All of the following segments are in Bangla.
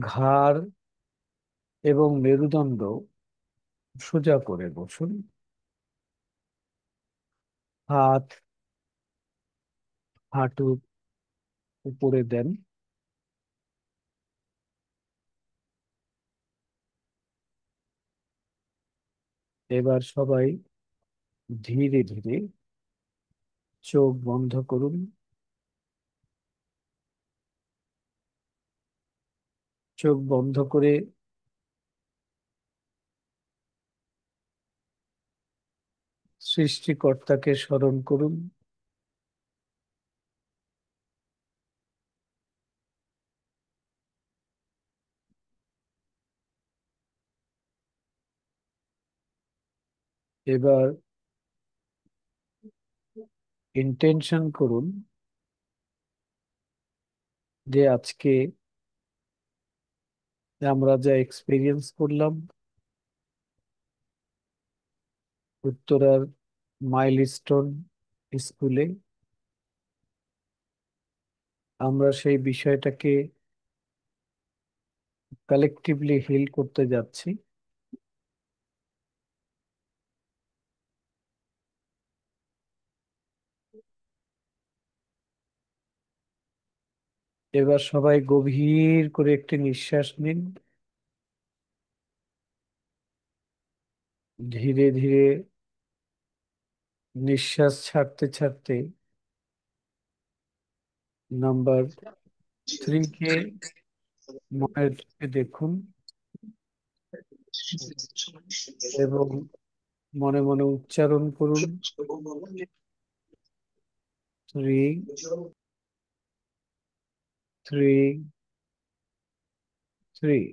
ঘাড় এবং মেরুদণ্ড সোজা করে বসুন। হাত হাঁটুর উপরে দেন। এবার সবাই ধীরে ধীরে চোখ বন্ধ করুন। চোখ বন্ধ করে সৃষ্টিকর্তাকে স্মরণ করুন। এবার ইন্টেনশন করুন যে আজকে আমরা যা এক্সপিরিয়েন্স করলাম উত্তরার মাইলস্টোন স্কুলে, আমরা সেই বিষয়টাকে কালেকটিভলি হিল করতে যাচ্ছি। এবার সবাই গভীর করে একটি নিঃশ্বাস নিন। ধীরে ধীরে নিঃশ্বাস ছাড়তে ছাড়তে নাম্বার 3 কে মনের চোখে দেখুন এবং মনে মনে উচ্চারণ করুন, 3, 3, 3।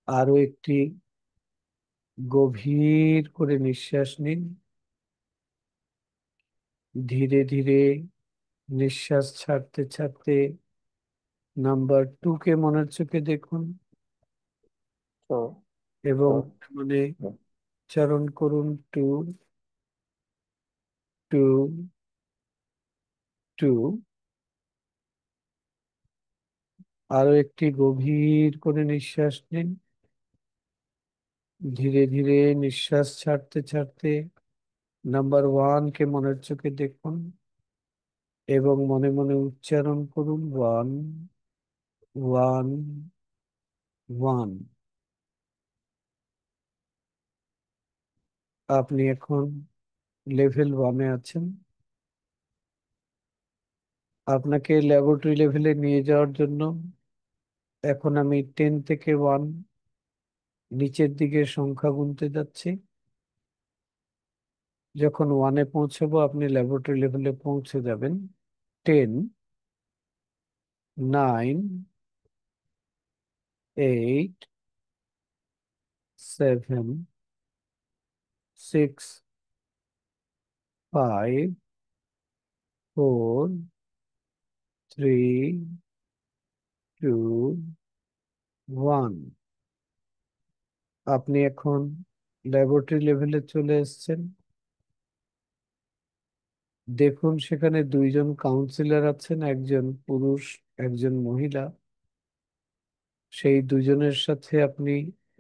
আরো একটি গভীর করে নিঃশ্বাস নিন। ধীরে ধীরে নিঃশ্বাস ছাড়তে ছাড়তে নাম্বার 2 কে মনের চোখে দেখুন এবং মানে উচ্চারণ করুন, 2, 2, 2। আরো একটি গভীর করে নিঃশ্বাস নিন। ধীরে ধীরে নিঃশ্বাস ছাড়তে ছাড়তে নাম্বার 1 কে মনের চোখে দেখুন এবং মনে মনে উচ্চারণ করুন, 1, 1, 1। আপনি এখন লেভেল 1-এ আছেন। আপনাকে ল্যাবরেটরি লেভেলে নিয়ে যাওয়ার জন্য এখন আমি 10 থেকে 1 নিচের দিকে সংখ্যা গুনতে যাচ্ছি। যখন 1-এ পৌঁছাবো আপনি ল্যাবরেটরি লেভেলে পৌঁছে যাবেন। 10, 9, 8, 7, 6, 5, 4, 3, 2, 1। আপনি এখন ল্যাবরেটরি লেভেলে চলে এসেছেন। দেখুন সেখানে দুইজন কাউন্সিলর আছেন, একজন পুরুষ একজন মহিলা। সেই দুজনের সাথে আপনি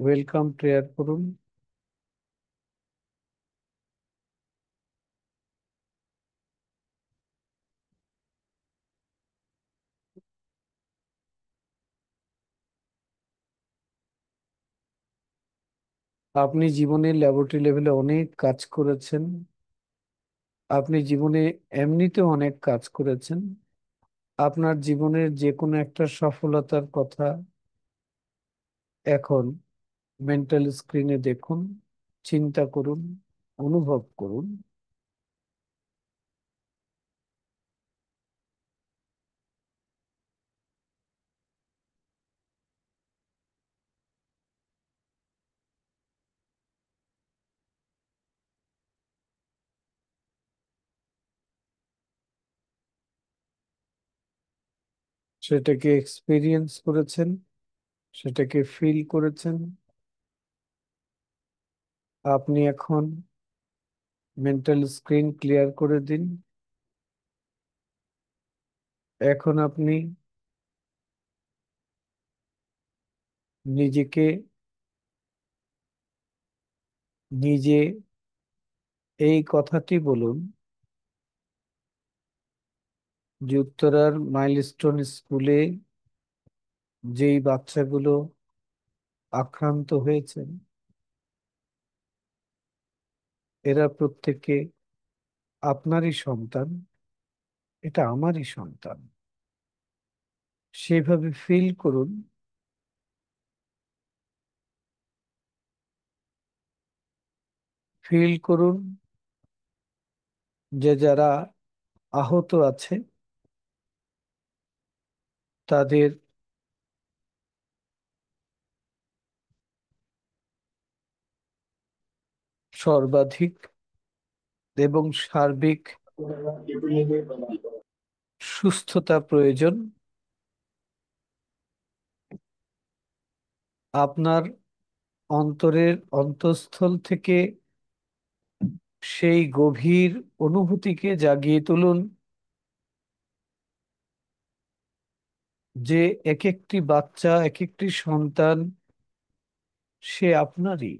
ওয়েলকাম প্রেয়ার করুন। আপনি জীবনে ল্যাবরেটরি লেভেলে অনেক কাজ করেছেন। আপনি জীবনে এমনিতে অনেক কাজ করেছেন। আপনার জীবনের যে কোনো একটা সফলতার কথা এখন মেন্টাল স্ক্রিনে দেখুন, চিন্তা করুন, অনুভব করুন। সেটাকে এক্সপিরিয়েন্স করেছেন, সেটাকে ফিল করেছেন। আপনি এখন মেন্টাল স্ক্রিন ক্লিয়ার করে দিন। এখন আপনি নিজেকে নিজে এই কথাটি বলুন যে উত্তরার মাইলস্টোন স্কুলে যেই বাচ্চাগুলো আক্রান্ত হয়েছেন এরা প্রত্যেকে আপনারই সন্তান, এটা আমারই সন্তান। সেইভাবে ফিল করুন। ফিল করুন যে যারা আহত আছে তাদের সর্বাধিক এবং সার্বিক সুস্থতা প্রয়োজন। আপনার অন্তরের অন্তঃস্থল থেকে সেই গভীর অনুভূতিকে জাগিয়ে তুলুন যে এক একটি বাচ্চা, এক একটি সন্তান সে আপনারই।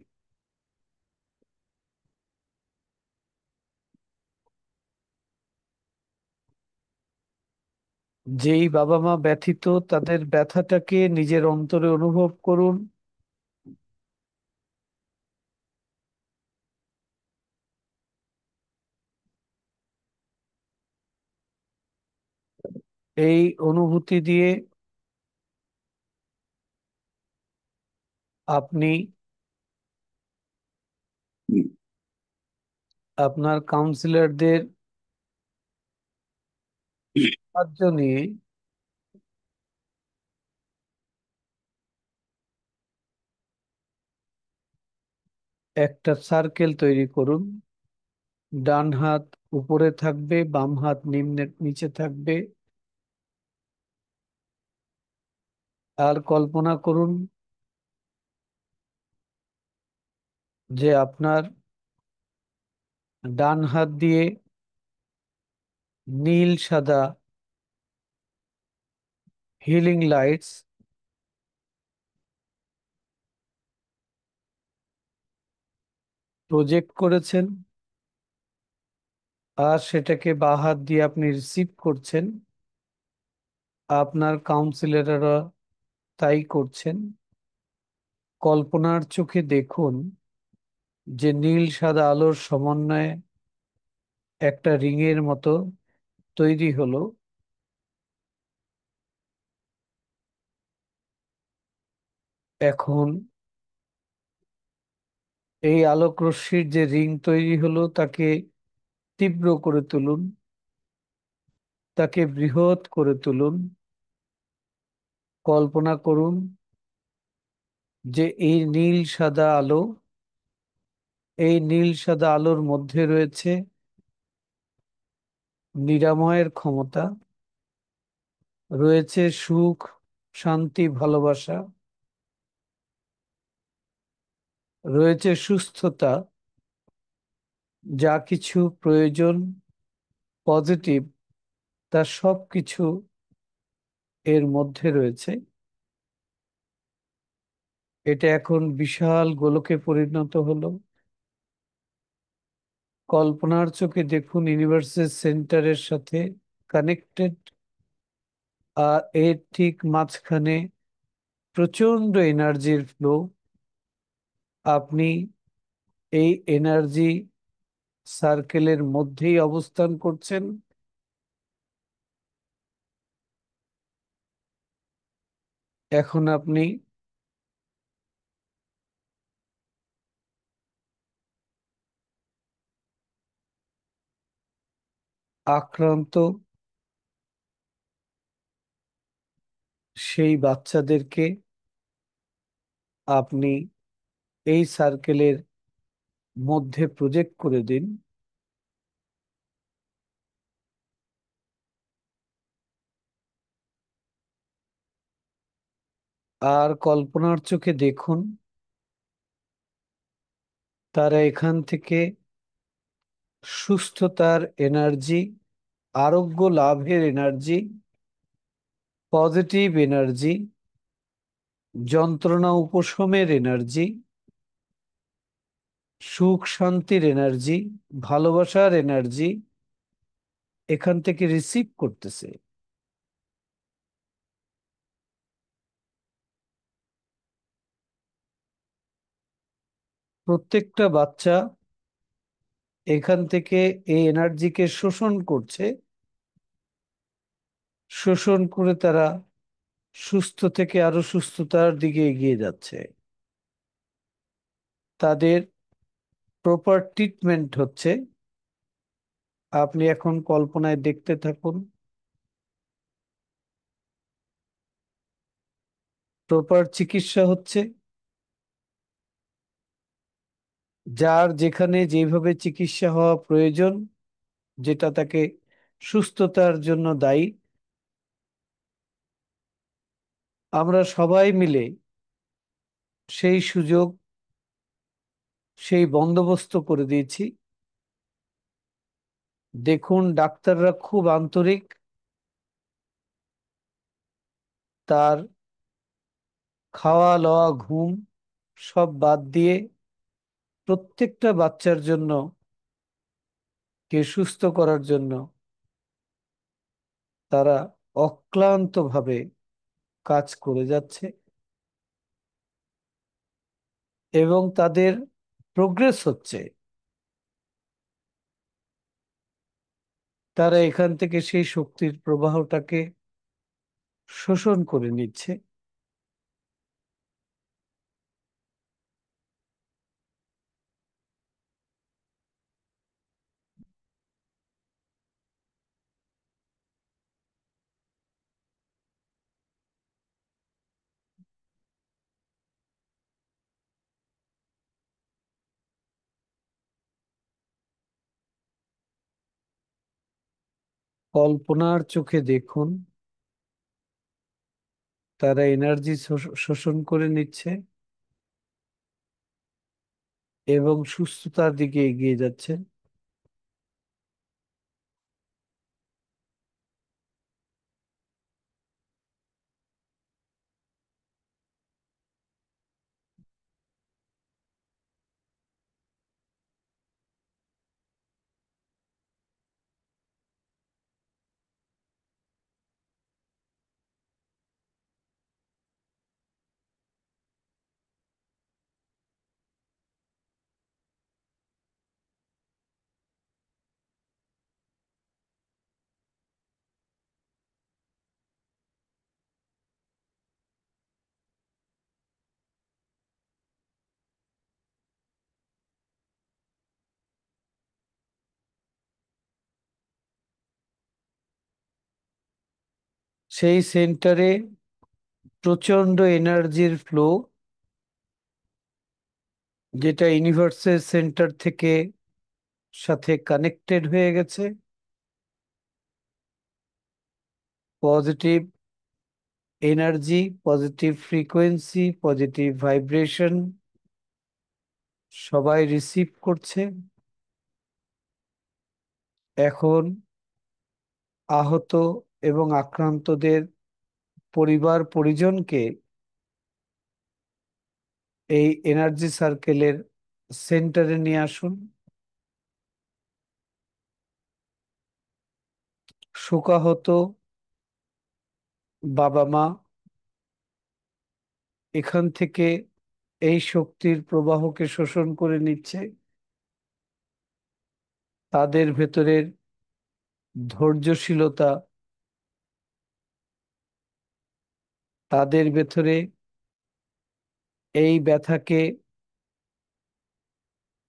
যেই বাবা মা ব্যথিত তাদের ব্যথাটাকে নিজের অন্তরে অনুভব করুন। এই অনুভূতি দিয়ে আপনি আপনার কাউন্সিলরদের সাহায্য নিয়ে একটা সার্কেল তৈরি করুন। ডান হাত উপরে থাকবে, বাম হাত নিচে থাকবে। আর কল্পনা করুন যে আপনার ডান হাত দিয়ে নীল সাদা হিলিং লাইটস প্রজেক্ট করেছেন, আর সেটাকে বাঁ হাত দিয়ে আপনি রিসিভ করছেন। আপনার কাউন্সিলররা তাই করছেন। কল্পনার চোখে দেখুন যে নীল সাদা আলোর সমন্বয়ে একটা রিংয়ের মতো তৈরি হলো। এখন এই আলোক রশ্মির যে রিং তৈরি হলো তাকে তীব্র করে তুলুন, তাকে বৃহৎ করে তুলুন। কল্পনা করুন যে এই নীল সাদা আলোর মধ্যে রয়েছে নিরাময়ের ক্ষমতা, রয়েছে সুখ, শান্তি, ভালোবাসা, রয়েছে সুস্থতা। যা কিছু প্রয়োজন পজিটিভ তার সব কিছু এর মধ্যে রয়েছে। এটা এখন বিশাল গোলকে পরিণত হলো। কল্পনার চোখে দেখুন ইউনিভার্সের সেন্টারের সাথে কানেক্টেড, আর এর ঠিক মাঝখানে প্রচন্ড এনার্জির ফ্লো। আপনি এই এনার্জি সার্কেলের মধ্যেই অবস্থান করছেন। এখন আপনি আক্রান্ত সেই বাচ্চাদেরকে আপনি এই সার্কেলের মধ্যে প্রজেক্ট করে দিন। আর কল্পনার চোখে দেখুন তারা এখান থেকে সুস্থতার এনার্জি, আরোগ্য লাভের এনার্জি পজিটিভ এনার্জি, যন্ত্রণা উপশমের এনার্জি, সুখ শান্তির এনার্জি, ভালোবাসার এনার্জি এখান থেকে রিসিভ করতেছে। প্রত্যেকটা বাচ্চা এখান থেকে এই এনার্জিকে শোষণ করছে। শোষণ করে তারা সুস্থ থেকে আরো সুস্থতার দিকে এগিয়ে যাচ্ছে। তাদের প্রপার ট্রিটমেন্ট হচ্ছে। আপনি এখন কল্পনায় দেখতে থাকুন। প্রপার চিকিৎসা হচ্ছে। যার যেখানে যেভাবে চিকিৎসা হওয়া প্রয়োজন, যেটা তাকে সুস্থতার জন্য দায়ী, আমরা সবাই মিলে সেই সুযোগ, সেই বন্দোবস্ত করে দিয়েছি। দেখুন, ডাক্তাররা খুব আন্তরিক। তার খাওয়া লওয়া ঘুম সব বাদ দিয়ে প্রত্যেকটা বাচ্চার জন্য, কে সুস্থ করার জন্য তারা অক্লান্তভাবে কাজ করে যাচ্ছে এবং তাদের প্রোগ্রেস হচ্ছে। তারা এখান থেকে সেই শক্তির প্রবাহটাকে শোষণ করে নিচ্ছে। কল্পনার চোখে দেখুন, তারা এনার্জি শোষণ করে নিচ্ছে এবং সুস্থতার দিকে এগিয়ে যাচ্ছে। সেই সেন্টারে প্রচন্ড এনার্জির ফ্লো, যেটা ইউনিভার্সের সেন্টার থেকে সাথে কানেক্টেড হয়ে গেছে। Positive energy, positive frequency, positive vibration সবাই রিসিভ করছে। এখন আহত এবং আক্রান্তদের পরিবার পরিজনকে এই এনার্জি সার্কেলের সেন্টারে নিয়ে আসুন। শোকাহত বাবা মা এখান থেকে এই শক্তির প্রবাহকে শোষণ করে নিচ্ছে। তাদের ভেতরের ধৈর্যশীলতা, তাদের ভেতরে এই ব্যথাকে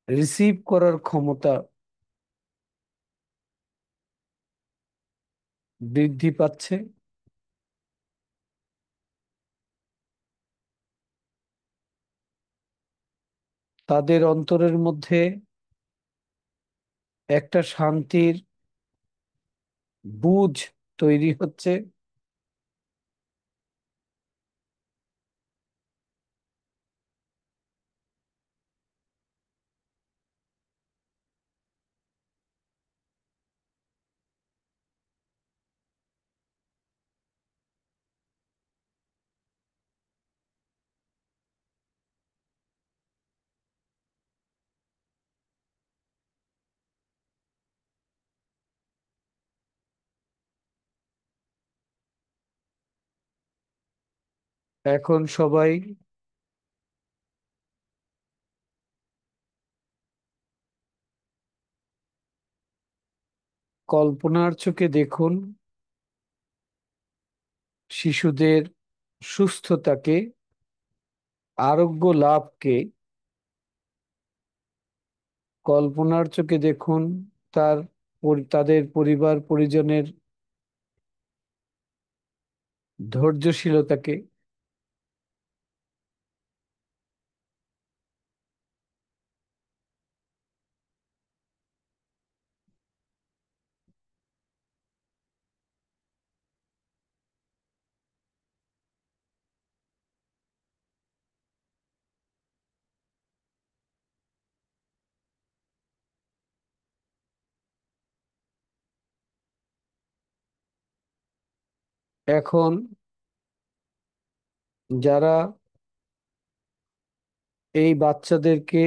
রিসিভ করার ক্ষমতা বৃদ্ধি পাচ্ছে। তাদের অন্তরের মধ্যে একটা শান্তির বুঝ তৈরি হচ্ছে। এখন সবাই কল্পনার চোখে দেখুন শিশুদের সুস্থতাকে, আরোগ্য লাভকে। কল্পনার চোখে দেখুন তাদের পরিবার পরিজনের ধৈর্যশীলতাকে। এখন যারা এই বাচ্চাদেরকে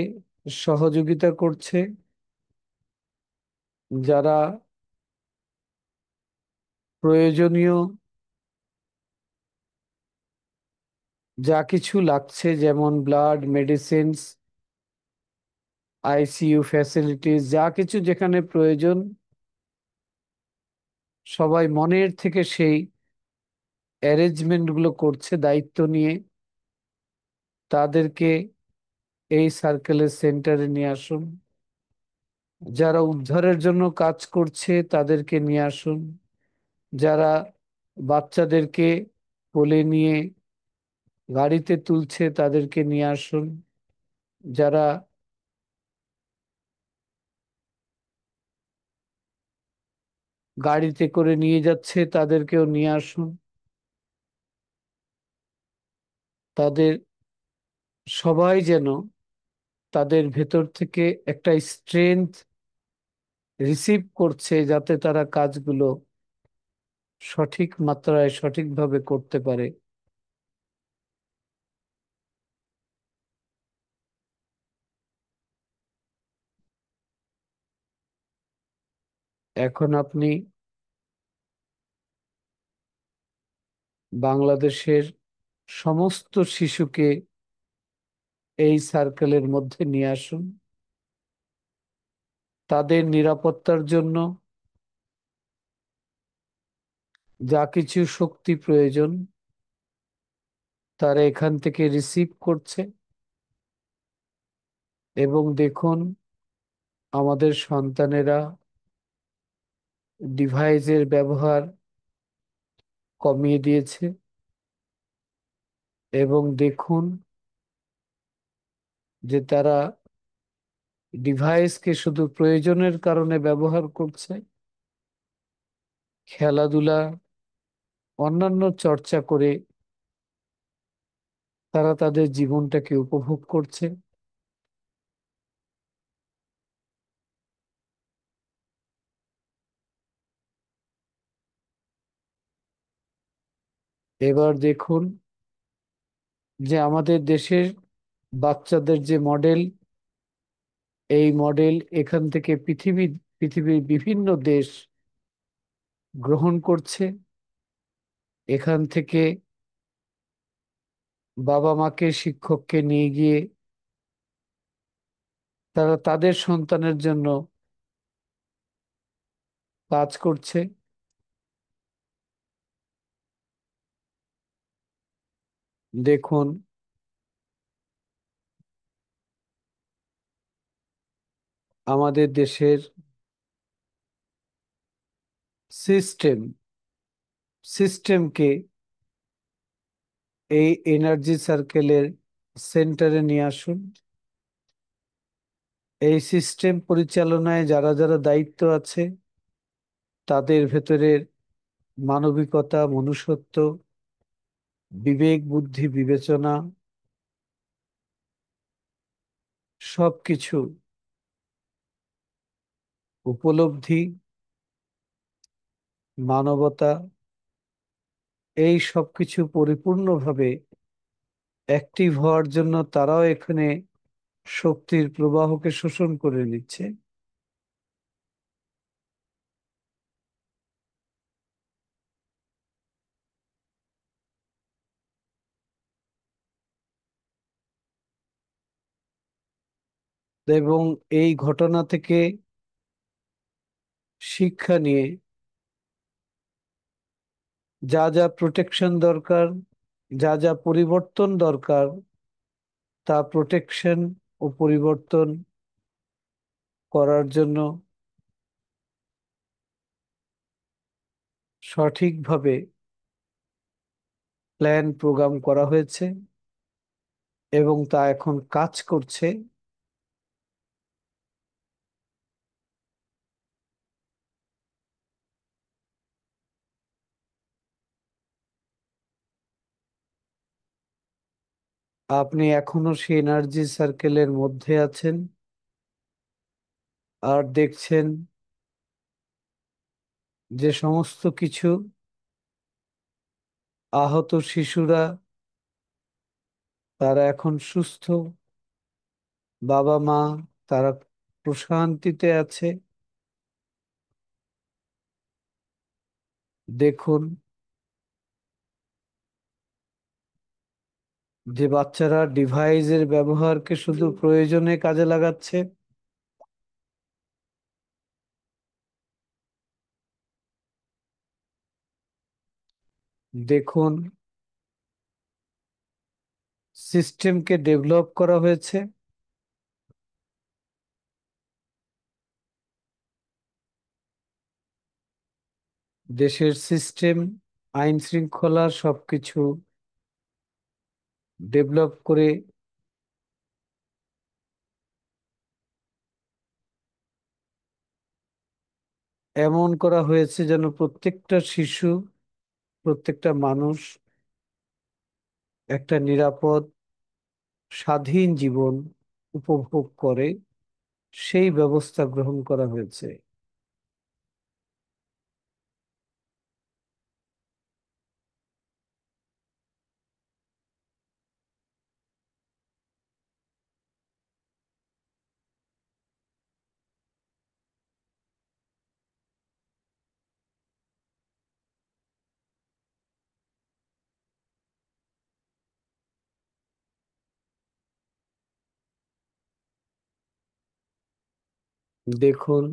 সহযোগিতা করছে, যারা প্রয়োজনীয় যা কিছু লাগছে, যেমন ব্লাড, মেডিসিনস, আইসিইউ ফ্যাসিলিটিস, যা কিছু যেখানে প্রয়োজন, সবাই মনের থেকে সেই অ্যারেঞ্জমেন্ট গুলো করছে দায়িত্ব নিয়ে। তাদেরকে এই সার্কেলের সেন্টারে নিয়ে আসুন। যারা উদ্ধারের জন্য কাজ করছে তাদেরকে নিয়ে আসুন। যারা বাচ্চাদেরকে কোলে নিয়ে গাড়িতে তুলছে তাদেরকে নিয়ে আসুন। যারা গাড়িতে করে নিয়ে যাচ্ছে তাদেরকেও নিয়ে আসুন। তাদের সবাই যেন তাদের ভেতর থেকে একটা স্ট্রেংথ রিসিভ করছে, যাতে তারা কাজগুলো সঠিক মাত্রায় সঠিকভাবে করতে পারে। এখন আপনি বাংলাদেশের সমস্ত শিশুকে এই সার্কেলের মধ্যে নিয়ে আসুন। তাদের নিরাপত্তার জন্য যা কিছু শক্তি প্রয়োজন তারা এখান থেকে রিসিভ করছে। এবং দেখুন আমাদের সন্তানেরা ডিভাইসের ব্যবহার কমিয়ে দিয়েছে। এবং দেখুন যে তারা ডিভাইসকে শুধু প্রয়োজনের কারণে ব্যবহার করছে। খেলাধুলা, অন্যান্য চর্চা করে তারা তাদের জীবনটাকে উপভোগ করছে। এবার দেখুন যে আমাদের দেশের বাচ্চাদের যে মডেল, এই মডেল এখান থেকে পৃথিবীর বিভিন্ন দেশ গ্রহণ করছে। এখান থেকে বাবা মাকে, শিক্ষককে নিয়ে গিয়ে তারা তাদের সন্তানের জন্য কাজ করছে। দেখুন আমাদের দেশের সিস্টেম সিস্টেমকে এই এনার্জি সার্কেলের সেন্টারে নিয়ে আসুন। এই সিস্টেম পরিচালনায় যারা যারা দায়িত্ব আছে তাদের ভেতরের মানবিকতা, মনুষ্যত্ব, বিবেক, বুদ্ধি, বিবেচনা সবকিছু উপলব্ধি, মানবতা, এই সবকিছু পরিপূর্ণভাবে অ্যাক্টিভ হওয়ার জন্য তারাও এখানে শক্তির প্রবাহকে শোষণ করে নিচ্ছে। এবং এই ঘটনা থেকে শিক্ষা নিয়ে যা যা প্রোটেকশন দরকার, যা যা পরিবর্তন দরকার, তা প্রোটেকশন ও পরিবর্তন করার জন্য সঠিকভাবে প্ল্যান প্রোগ্রাম করা হয়েছে এবং তা এখন কাজ করছে। আপনি এখনো সেই এনার্জি সার্কেলের মধ্যে আছেন আর দেখছেন যে সমস্ত কিছু আহত শিশুরা তারা এখন সুস্থ, বাবা মা তারা প্রশান্তিতে আছে। দেখুন যে বাচ্চারা ডিভাইসের ব্যবহারকে শুধু প্রয়োজনে কাজে লাগাচ্ছে। দেখুন সিস্টেমকে ডেভেলপ করা হয়েছে দেশের সিস্টেম, আইন শৃঙ্খলা সবকিছু ডেভেলপ করে এমন করা হয়েছে যেন প্রত্যেকটা শিশু, প্রত্যেকটা মানুষ একটা নিরাপদ স্বাধীন জীবন উপভোগ করে, সেই ব্যবস্থা গ্রহণ করা হয়েছে। দেখুন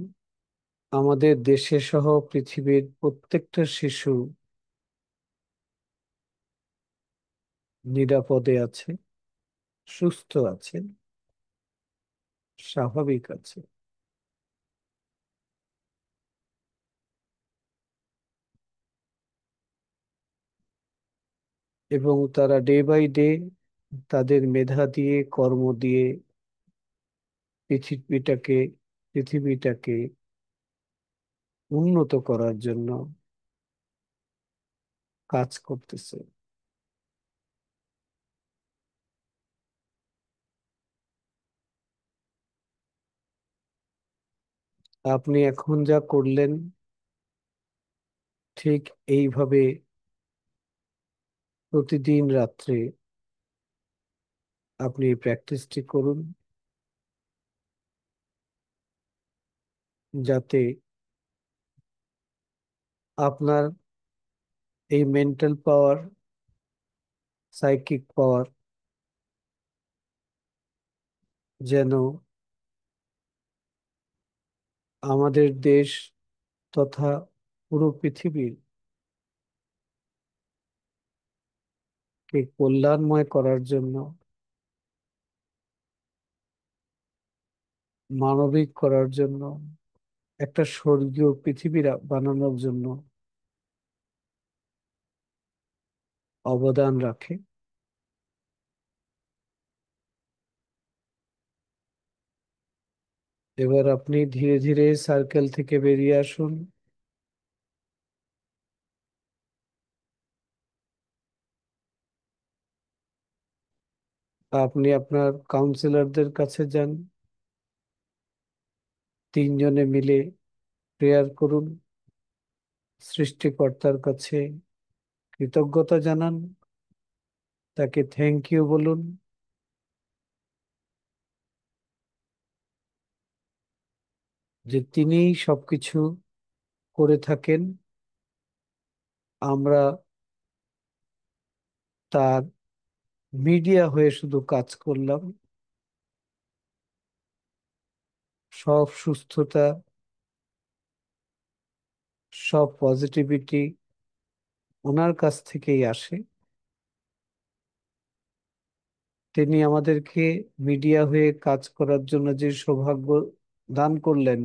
আমাদের দেশে সহ পৃথিবীর প্রত্যেকটা শিশু নিরাপদে আছে, সুস্থ আছে, স্বাভাবিক আছে। এবং তারা ডে বাই ডে তাদের মেধা দিয়ে, কর্ম দিয়ে পৃথিবীটাকে পৃথিবীটাকে উন্নত করার জন্য কাজ করতেছে। আপনি এখন যা করলেন ঠিক এইভাবে প্রতিদিন রাত্রে আপনি এই প্র্যাকটিসটি করুন, যাতে আপনার এই মেন্টাল পাওয়ার, সাইকিক পাওয়ার যেন আমাদের দেশ তথা পুরো পৃথিবীর কে কল্যাণময় করার জন্য, মানবিক করার জন্য, একটা স্বর্গীয় পৃথিবী বানানোর জন্য অবদান রাখে। এবার আপনি ধীরে ধীরে সার্কেল থেকে বেরিয়ে আসুন। আপনি আপনার কাউন্সিলরদের কাছে যান, তিনজনে মিলে প্রেয়ার করুন, সৃষ্টিকর্তার কাছে কৃতজ্ঞতা জানান, তাকে থ্যাংক ইউ বলুন যে তিনিই সবকিছু করে থাকেন, আমরা তার মিডিয়া হয়ে শুধু কাজ করলাম। সব সুস্থতা, সব পজিটিভিটি ওনার কাছ থেকেই আসে। তিনি আমাদেরকে মিডিয়া হয়ে কাজ করার জন্য যে সৌভাগ্য দান করলেন,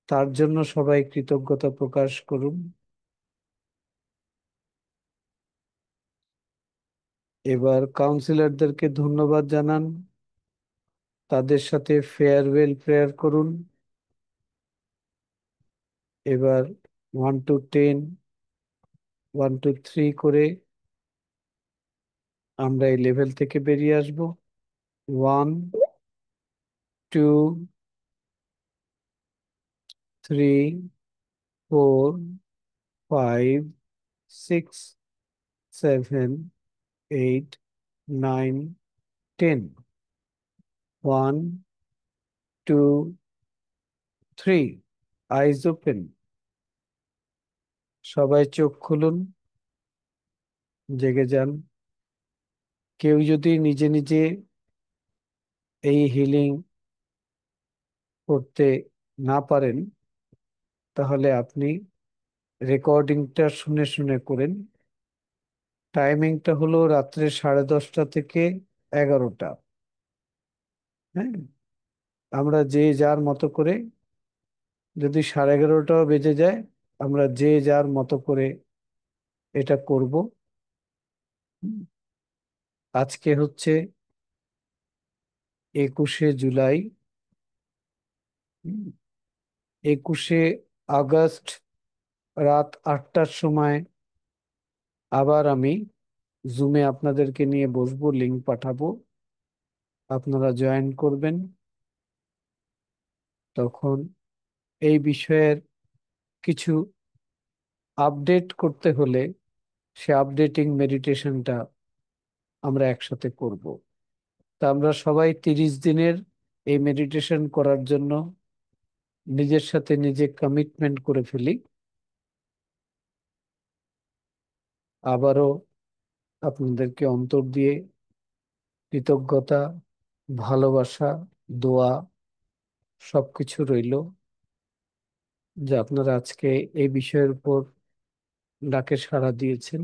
তার জন্য সবাই কৃতজ্ঞতা প্রকাশ করুন। এবার কাউন্সিলরদেরকে ধন্যবাদ জানান, তাদের সাথে ফেয়ারওয়েল প্রেয়ার করুন। এবার 1 to 10, 1 to 3 করে আমরা এই লেভেল থেকে বেরিয়ে আসব। 1 2 3 4 5 6 7 8 9 10। 1 2 3। আইজ ওপেন। সবাই চোখ খুলুন, জেগে যান। কেউ যদি নিজে নিজে এই হিলিং করতে না পারেন, তাহলে আপনি রেকর্ডিংটা শুনে শুনে করেন। টাইমিংটা হলো রাত্রে 10:30 থেকে 11টা। হ্যাঁ, আমরা যে যার মতো করে, যদি 11:30টাও বেজে যায়, আমরা যে যার মতো করে এটা করব। হুম, আজকে হচ্ছে 21শে জুলাই। হুম, 21শে আগস্ট রাত 8টার সময় আবার আমি জুমে আপনাদেরকে নিয়ে বসবো, লিংক পাঠাবো, আপনারা জয়েন করবেন। তখন এই বিষয়ের কিছু আপডেট করতে হলে সে আপডেটিং মেডিটেশনটা আমরা একসাথে করব। তা আমরা সবাই 30 দিনের এই মেডিটেশন করার জন্য নিজের সাথে নিজে কমিটমেন্ট করে ফেলি। আবারও আপনাদেরকে অন্তর দিয়ে কৃতজ্ঞতা, ভালোবাসা, দোয়া সবকিছু রইল, যে আপনারা আজকে এই বিষয়ের উপর ডাকে সাড়া দিয়েছেন।